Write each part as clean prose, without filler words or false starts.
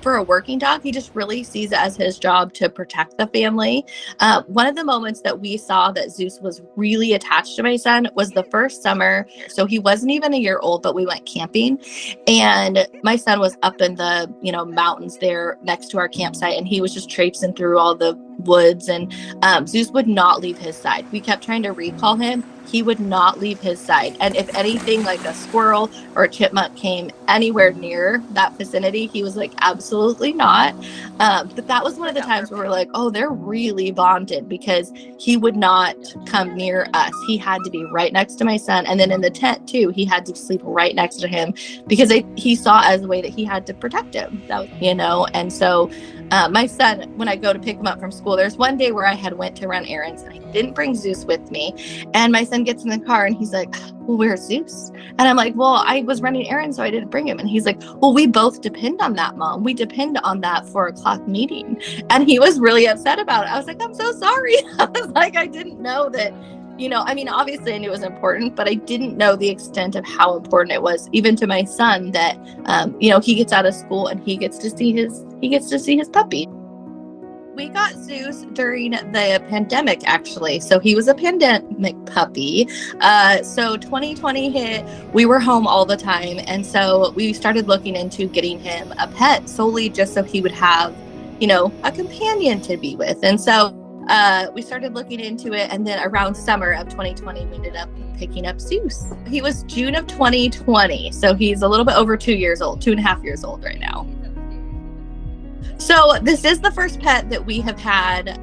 for a working dog, he just really sees it as his job to protect the family. One of the moments that we saw that Zeus was really attached to my son was the first summer. So he wasn't even a year old, but we went camping, and my son was up in the, mountains there next to our campsite, and he was just traipsing through all the woods, and Zeus would not leave his side. We kept trying to recall him. He would not leave his side. And if anything, like a squirrel or a chipmunk came anywhere near that vicinity, he was like, absolutely not. But that was one of the times where we're like, oh, they're really bonded, because he would not come near us. He had to be right next to my son. And then in the tent too, he had to sleep right next to him, because he saw as a way that he had to protect him, and so my son, when I go to pick him up from school, there's one day where I had went to run errands and I didn't bring Zeus with me. And my son gets in the car and he's like, well, where's Zeus? And I'm like, well, I was running errands, so I didn't bring him. And he's like, well, we both depend on that, Mom. We depend on that 4:00 meeting. And he was really upset about it. I was like, I'm so sorry. I was like, I didn't know that, obviously I knew it was important, but I didn't know the extent of how important it was, even to my son, that, he gets out of school and he gets to see his puppy. We got Zeus during the pandemic, actually. So he was a pandemic puppy. So 2020 hit, we were home all the time. And so we started looking into getting him a pet, solely just so he would have, a companion to be with. And so we started looking into it. And then around summer of 2020, we ended up picking up Zeus. He was June of 2020. So he's a little bit over 2 years old, 2.5 years old right now. So this is the first pet that we have had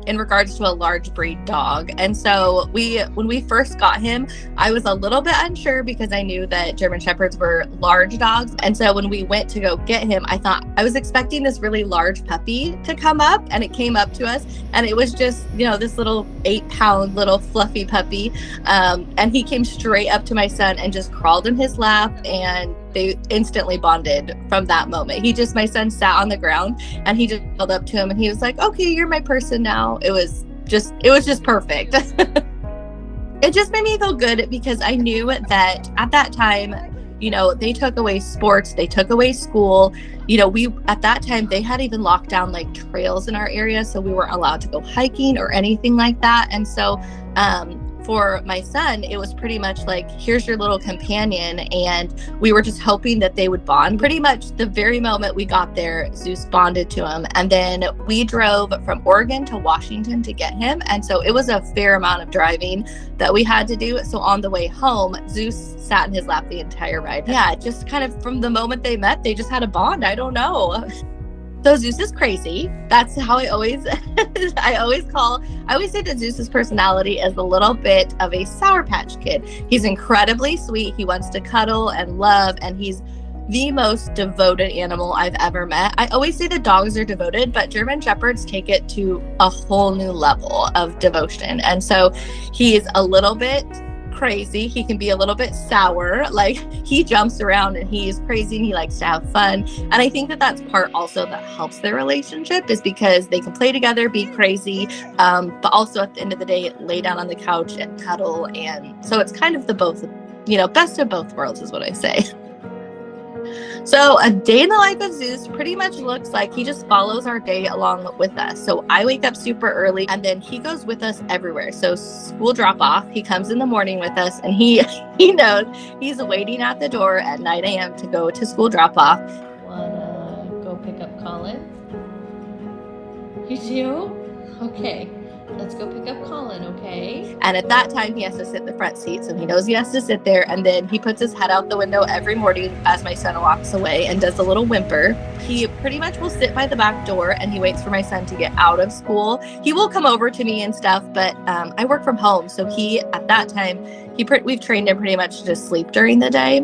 in regards to a large breed dog. And so when we first got him, I was a little bit unsure, because I knew that German Shepherds were large dogs. And so when we went to go get him, I was expecting this really large puppy to come up, and it came up to us, and it was just, this little 8-pound little fluffy puppy. And he came straight up to my son and just crawled in his lap, and they instantly bonded from that moment. My son sat on the ground and he just held up to him and he was like, okay, you're my person now. It was just perfect. It just made me feel good, because I knew that at that time, they took away sports, they took away school. At that time, they had even locked down like trails in our area, so we weren't allowed to go hiking or anything like that. And so, for my son, it was pretty much like, here's your little companion. And we were just hoping that they would bond. Pretty much the very moment we got there, Zeus bonded to him. And then we drove from Oregon to Washington to get him. And so it was a fair amount of driving that we had to do. So on the way home, Zeus sat in his lap the entire ride. Yeah, just kind of from the moment they met, they just had a bond. I don't know. So Zeus is crazy. That's how I always say that Zeus's personality is a little bit of a Sour Patch Kid. He's incredibly sweet. He wants to cuddle and love, and he's the most devoted animal I've ever met. I always say that dogs are devoted, but German Shepherds take it to a whole new level of devotion. And so he's a little bit crazy. He can be a little bit sour. Like, he jumps around and he's crazy and he likes to have fun. And I think that that's part also that helps their relationship, is because they can play together, be crazy, but also at the end of the day, lay down on the couch and cuddle. And so it's kind of the best of both worlds is what I say. So a day in the life of Zeus pretty much looks like he just follows our day along with us. So I wake up super early, and then he goes with us everywhere. So school drop off, he comes in the morning with us, and he knows he's waiting at the door at 9 a.m. to go to school drop off. Wanna go pick up Colin? You do? Okay. Let's go pick up Colin, okay? And at that time, he has to sit in the front seat, so he knows he has to sit there. And then he puts his head out the window every morning as my son walks away and does a little whimper. He pretty much will sit by the back door, and he waits for my son to get out of school. He will come over to me and stuff, but I work from home, so at that time, we've trained him pretty much to just sleep during the day.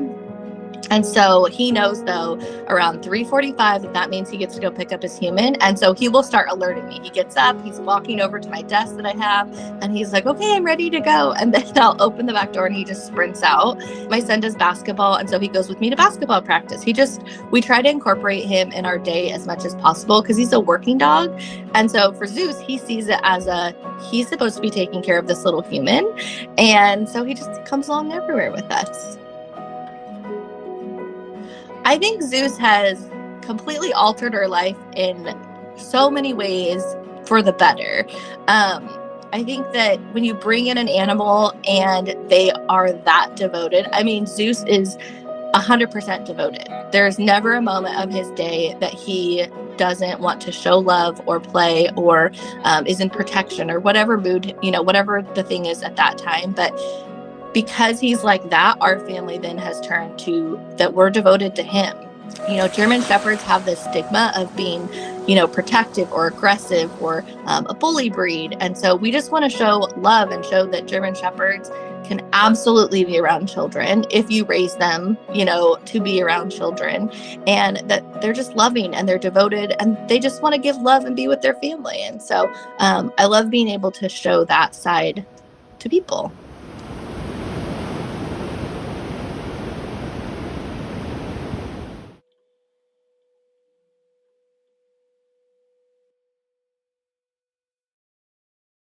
And so he knows, though, around 3:45 that means he gets to go pick up his human. And so he will start alerting me. He gets up, he's walking over to my desk that I have, and he's like, okay, I'm ready to go. And then I'll open the back door and he just sprints out. My son does basketball, and so he goes with me to basketball practice. We try to incorporate him in our day as much as possible, because he's a working dog. And so for Zeus, he sees it as he's supposed to be taking care of this little human. And so he just comes along everywhere with us. I think Zeus has completely altered her life in so many ways for the better. I think that when you bring in an animal and they are that devoted, I mean, Zeus is 100% devoted. There's never a moment of his day that he doesn't want to show love or play or is in protection or whatever mood, whatever the thing is at that time. But because he's like that, our family then has turned to that we're devoted to him. German Shepherds have this stigma of being, protective or aggressive or a bully breed. And so we just want to show love and show that German Shepherds can absolutely be around children if you raise them, to be around children, and that they're just loving and they're devoted and they just want to give love and be with their family. And so I love being able to show that side to people.